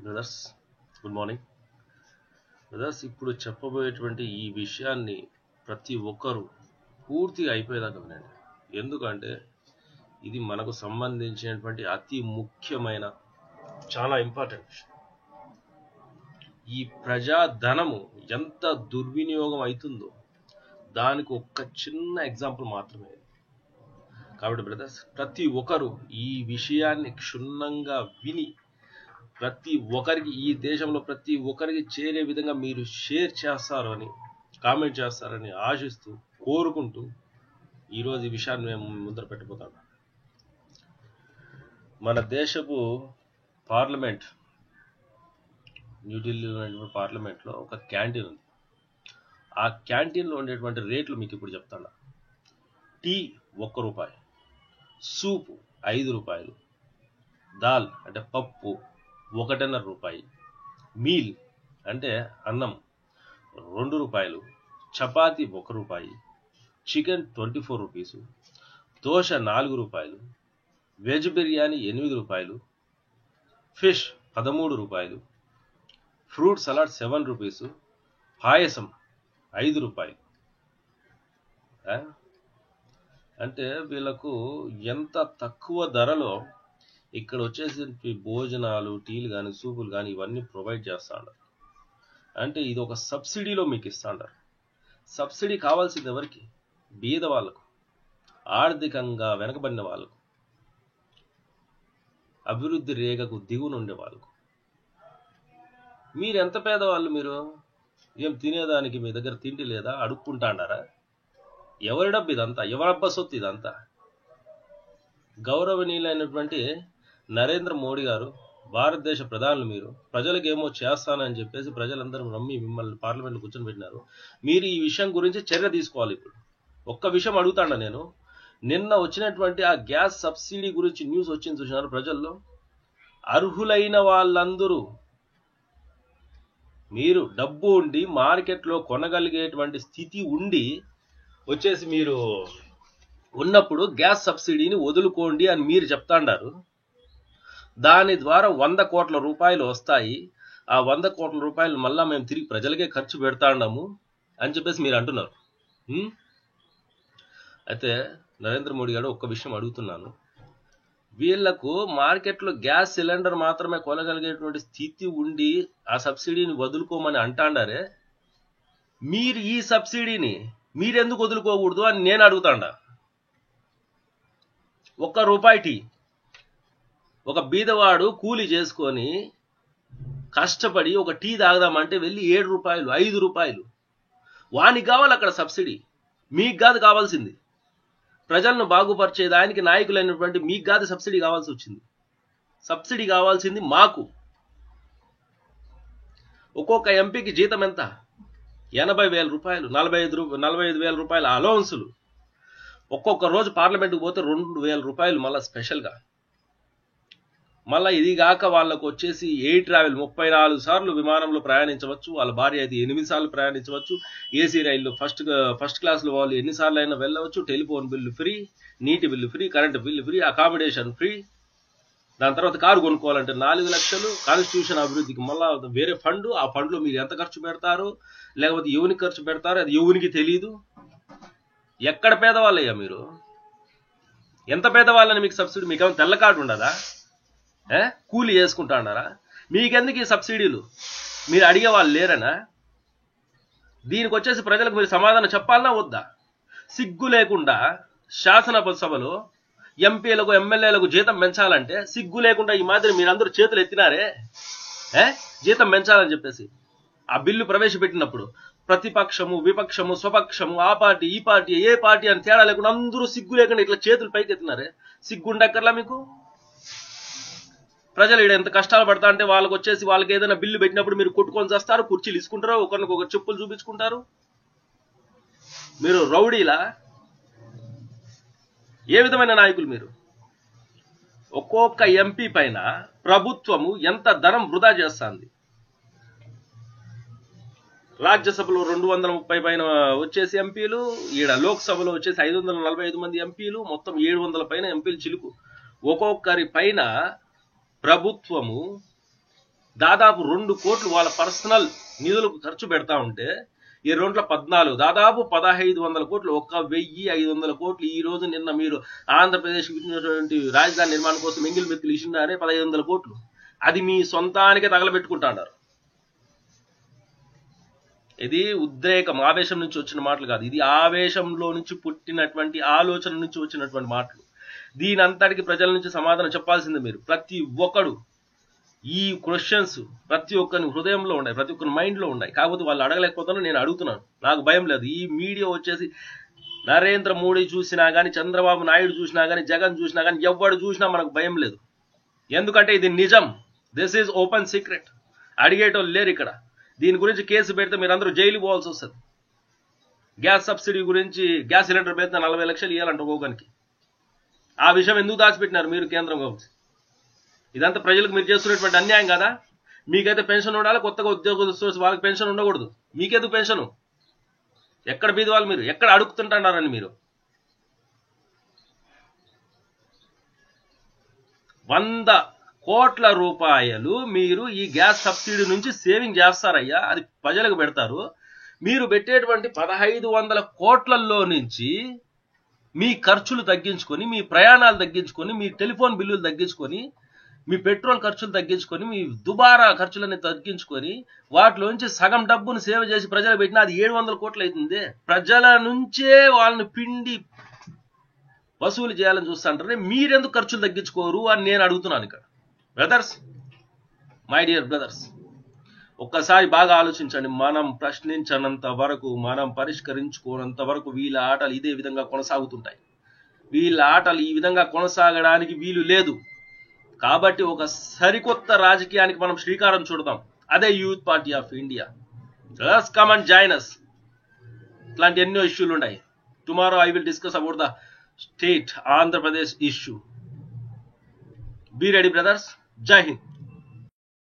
Brothers, good morning brothers. ఇప్పుడు చెప్పబోయేటువంటి ఈ విషయాన్ని ప్రతి ఒక్కరూ పూర్తిగా అయిపోయేదాకా వినండి. ఎందుకంటే ఇది మనకు సంబంధించినటువంటి అతి ముఖ్యమైన చాలా ఇంపార్టెంట్ విషయం. ఈ ప్రజాధనము ఎంత దుర్వినియోగం అవుతుందో దానికి ఒక్క చిన్న ఎగ్జాంపుల్ మాత్రమే. కాబట్టి బ్రదర్స్, ప్రతి ఒక్కరు ఈ విషయాన్ని క్షుణ్ణంగా విని ప్రతి ఒక్కరికి, ఈ దేశంలో ప్రతి ఒక్కరికి చేరే విధంగా మీరు షేర్ చేస్తారని, కామెంట్ చేస్తారని ఆశిస్తూ, కోరుకుంటూ ఈరోజు ఈ విషయాన్ని మేము ముందర పెట్టబోతాం. మన దేశపు పార్లమెంట్, న్యూఢిల్లీలో ఉన్నటువంటి పార్లమెంట్లో ఒక క్యాంటీన్ ఉంది. ఆ క్యాంటీన్లో ఉండేటువంటి రేట్లు మీకు ఇప్పుడు చెప్తాను. టీ 1 రూపాయి, సూపు 5 రూపాయలు, దాల్ అంటే పప్పు 1.5 రూపాయి, మీల్ అంటే అన్నం 2 రూపాయలు, చపాతీ 1 రూపాయి, చికెన్ 24 రూపీసు, దోశ 4 రూపాయలు, వెజ్ బిర్యానీ 8 రూపాయలు, ఫిష్ 13 రూపాయలు, ఫ్రూట్ సలాడ్ 7 రూపీసు, పాయసం 5 రూపాయలు. అంటే వీళ్ళకు ఎంత తక్కువ ధరలో ఇక్కడ వచ్చేసి భోజనాలు, టీలు కానీ, సూపులు కానీ ఇవన్నీ ప్రొవైడ్ చేస్తా ఉంటారు. అంటే ఇది ఒక సబ్సిడీలో మీకు ఇస్తా ఉంటారు. సబ్సిడీ కావాల్సింది ఎవరికి? బీద వాళ్ళకు, ఆర్థికంగా వెనకబడిన వాళ్ళకు, అభివృద్ధి రేఖకు దిగువన ఉండే వాళ్ళకు. మీరు ఎంత పేదవాళ్ళు? మీరు ఏం తినేదానికి మీ దగ్గర తిండి లేదా? అడుక్కుంటా అంటారా? ఎవరి డబ్బు ఇదంతా? ఎవరబ్బ సొత్తు ఇదంతా? గౌరవనీయులైనటువంటి నరేంద్ర మోడీ గారు, భారతదేశ ప్రధానులు, మీరు ప్రజలకు ఏమో చేస్తానని చెప్పేసి ప్రజలందరూ నమ్మి మిమ్మల్ని పార్లమెంట్లో కూర్చొని పెట్టినారు. మీరు ఈ విషయం గురించి చర్య తీసుకోవాలి. ఇప్పుడు ఒక్క విషయం అడుగుతాను నేను. నిన్న వచ్చినటువంటి ఆ గ్యాస్ సబ్సిడీ గురించి న్యూస్ వచ్చింది చూసినారు ప్రజల్లో. అర్హులైన వాళ్ళందరూ, మీరు డబ్బు ఉండి మార్కెట్లో కొనగలిగేటువంటి స్థితి ఉండి వచ్చేసి మీరు ఉన్నప్పుడు గ్యాస్ సబ్సిడీని వదులుకోండి అని మీరు చెప్తాండారు. దాని ద్వారా 100 కోట్ల రూపాయలు వస్తాయి. ఆ 100 కోట్ల రూపాయలు మళ్ళా మేము తిరిగి ప్రజలకే ఖర్చు పెడతాండాము అని చెప్పేసి మీరు అంటున్నారు. అయితే నరేంద్ర మోడీ గారు ఒక్క విషయం అడుగుతున్నాను. వీళ్లకు మార్కెట్లో గ్యాస్ సిలిండర్ మాత్రమే కొనగలిగేటువంటి స్థితి ఉండి ఆ సబ్సిడీని వదులుకోమని అంటాండారే, మీరు ఈ సబ్సిడీని మీరెందుకు వదులుకోకూడదు అని నేను అడుగుతాండా. 1 రూపాయి టీ, ఒక బీదవాడు కూలి చేసుకొని కష్టపడి ఒక టీ తాగదామంటే వెళ్ళి 7 రూపాయలు, 5 రూపాయలు. వానికి కావాలి అక్కడ సబ్సిడీ, మీకు కాదు కావాల్సింది. ప్రజలను బాగుపరిచేదానికి నాయకులైనటువంటి మీకు కాదు సబ్సిడీ కావాల్సి వచ్చింది. సబ్సిడీ కావాల్సింది మాకు. ఒక్కొక్క ఎంపీకి జీతం ఎంత? 80,000 రూపాయలు, 45,000 రూపాయల అలౌన్సులు. ఒక్కొక్క రోజు పార్లమెంట్కి పోతే 2,000 రూపాయలు మళ్ళీ స్పెషల్గా. మళ్ళీ ఇది కాక వాళ్ళకు వచ్చేసి ఎయిర్ ట్రావెల్ 34 సార్లు విమానంలో ప్రయాణించవచ్చు. వాళ్ళ భార్య అయితే 8 సార్లు ప్రయాణించవచ్చు. ఏసీ రైల్లో ఫస్ట్ క్లాస్లో వాళ్ళు ఎన్నిసార్లు అయినా వెళ్ళవచ్చు. టెలిఫోన్ బిల్లు ఫ్రీ, నీటి bill free, current bill free, accommodation free. దాని తర్వాత కారు కొనుక్కోవాలంటే 4 లక్షలు. కాన్స్టిట్యూషన్ అభివృద్ధికి మళ్ళా వేరే ఫండ్. ఆ ఫండ్లో మీరు ఎంత ఖర్చు పెడతారు, లేకపోతే ఎవరికి ఖర్చు పెడతారు, అది ఎవరికి తెలియదు. ఎక్కడ పేదవాళ్ళయ్యా మీరు? ఎంత పేదవాళ్ళని మీకు సబ్సిడీ? మీకేమైనా తెల్ల కార్డు ఉండదా? కూలి చేసుకుంటా అన్నారా? మీకెందుకు ఈ సబ్సిడీలు? మీరు అడిగే వాళ్ళు లేరనా? దీనికి వచ్చేసి ప్రజలకు మీరు సమాధానం చెప్పాలన్నా వద్దా? సిగ్గు లేకుండా శాసనసభలో ఎంపీలకు, ఎమ్మెల్యేలకు జీతం పెంచాలంటే సిగ్గు లేకుండా ఈ మాదిరి మీరందరూ చేతులు ఎత్తినారే జీతం పెంచాలని చెప్పేసి. ఆ బిల్లు ప్రవేశపెట్టినప్పుడు ప్రతిపక్షము, విపక్షము, స్వపక్షము, ఆ పార్టీ, ఈ పార్టీ, ఏ పార్టీ అని తేడా లేకుండా అందరూ సిగ్గు లేకుండా ఇట్లా చేతులు పైకి ఎత్తినారే. సిగ్గుండక్కర్లా మీకు? ప్రజలు ఇక్కడ ఎంత కష్టాలు పడతా అంటే వాళ్ళకి వచ్చేసి వాళ్ళకి ఏదైనా బిల్లు పెట్టినప్పుడు మీరు కొట్టుకొని చేస్తారు, కుర్చీలు ఇసుకుంటారు, ఒకరికొకరు చెప్పులు చూపించుకుంటారు. మీరు రౌడీలా? ఏ విధమైన నాయకులు మీరు? ఒక్కొక్క ఎంపీ పైన ప్రభుత్వము ఎంత ధనం వృధా చేస్తుంది. రాజ్యసభలో 230 పైన వచ్చేసి ఎంపీలు, ఈడ లోక్సభలో వచ్చేసి 545 మంది ఎంపీలు, మొత్తం 700 పైన ఎంపీలు చిలుకు. ఒక్కొక్కరి పైన ప్రభుత్వము దాదాపు 2 కోట్లు వాళ్ళ పర్సనల్ నిధులకు ఖర్చు పెడతా ఉంటే ఈ 214 దాదాపు 1500 కోట్లు, 1500 కోట్లు ఈ రోజు నిన్న మీరు ఆంధ్రప్రదేశ్ ఇచ్చినటువంటి రాజధాని నిర్మాణం కోసం ఎంగిల్ మెత్తులు ఇచ్చినారే 1500 కోట్లు, అది మీ సొంతానికే తగలబెట్టుకుంటాడారు. ఇది ఉద్రేకం, ఆవేశం నుంచి వచ్చిన మాటలు కాదు, ఇది ఆవేశంలో నుంచి పుట్టినటువంటి ఆలోచన నుంచి వచ్చినటువంటి మాటలు. దీని అంతటికి ప్రజల నుంచి సమాధానం చెప్పాల్సిందే మీరు. ప్రతి ఒక్కడు ఈ క్వశ్చన్స్ ప్రతి ఒక్కరి హృదయంలో ఉన్నాయి, ప్రతి ఒక్కరి మైండ్లో ఉన్నాయి. కాకపోతే వాళ్ళు అడగలేకపోతాను, నేను అడుగుతున్నాను. నాకు భయం లేదు. ఈ మీడియా వచ్చేసి నరేంద్ర మోడీ చూసినా కానీ, చంద్రబాబు నాయుడు చూసినా కానీ, జగన్ చూసినా కానీ, ఎవడు చూసినా మనకు భయం లేదు. ఎందుకంటే ఇది నిజం. This is open secret. అడిగేటోళ్ళు లేరు ఇక్కడ. దీని గురించి కేసు పెడితే మీరందరూ జైలు పోవాల్సి వస్తుంది. గ్యాస్ సబ్సిడీ గురించి గ్యాస్ సిలిండర్ పెడితే 40 లక్షలు ఇవ్వాలంట ఒక్కొక్కరికి. ఆ విషయం ఎందుకు దాచిపెట్టినారు మీరు కేంద్రం కాబట్టి? ఇదంతా ప్రజలకు మీరు చేస్తున్నటువంటి అన్యాయం కదా. మీకైతే పెన్షన్ ఉండాలి, కొత్తగా ఉద్యోగస్తులు వాళ్ళకి పెన్షన్ ఉండకూడదు. మీకెందుకు పెన్షను? ఎక్కడ బీది వాళ్ళు మీరు? ఎక్కడ అడుగుతుంటున్నారని మీరు? 100 కోట్ల రూపాయలు మీరు ఈ గ్యాస్ సబ్సిడీ నుంచి సేవింగ్ చేస్తారయ్యా, అది ప్రజలకు పెడతారు. మీరు పెట్టేటువంటి 1500 కోట్లలో నుంచి మీ ఖర్చులు తగ్గించుకొని, మీ ప్రయాణాలు తగ్గించుకొని, మీ టెలిఫోన్ బిల్లులు తగ్గించుకొని, మీ పెట్రోల్ ఖర్చులు తగ్గించుకొని, మీ దుబారా ఖర్చులన్నీ తగ్గించుకొని, వాటిలోంచి సగం డబ్బును సేవ్ చేసి ప్రజలకు పెట్టినా అది 700 కోట్లు అవుతుంది. ప్రజల నుంచే వాళ్ళని పిండి వసూలు చేయాలని చూస్తుంటారే, మీరెందుకు ఖర్చులు తగ్గించుకోరు అని నేను అడుగుతున్నాను ఇక్కడ. బ్రదర్స్, మై డియర్ బ్రదర్స్, ఒక్కసారి బాగా ఆలోచించండి. మనం ప్రశ్నించనంత వరకు, మనం పరిష్కరించుకోనంత వరకు వీళ్ళ ఆటలు ఇదే విధంగా కొనసాగుతుంటాయి. వీళ్ళ ఆటలు ఈ విధంగా కొనసాగడానికి వీలు లేదు. కాబట్టి ఒక సరికొత్త రాజకీయానికి మనం శ్రీకారం చుడదాం. అదే youth party of India. Just come and join us. ఇట్లాంటి ఎన్నో ఇష్యూలు ఉన్నాయి. Tomorrow I will discuss about the state Andhra Pradesh issue. Be ready, brothers. Jai Hind.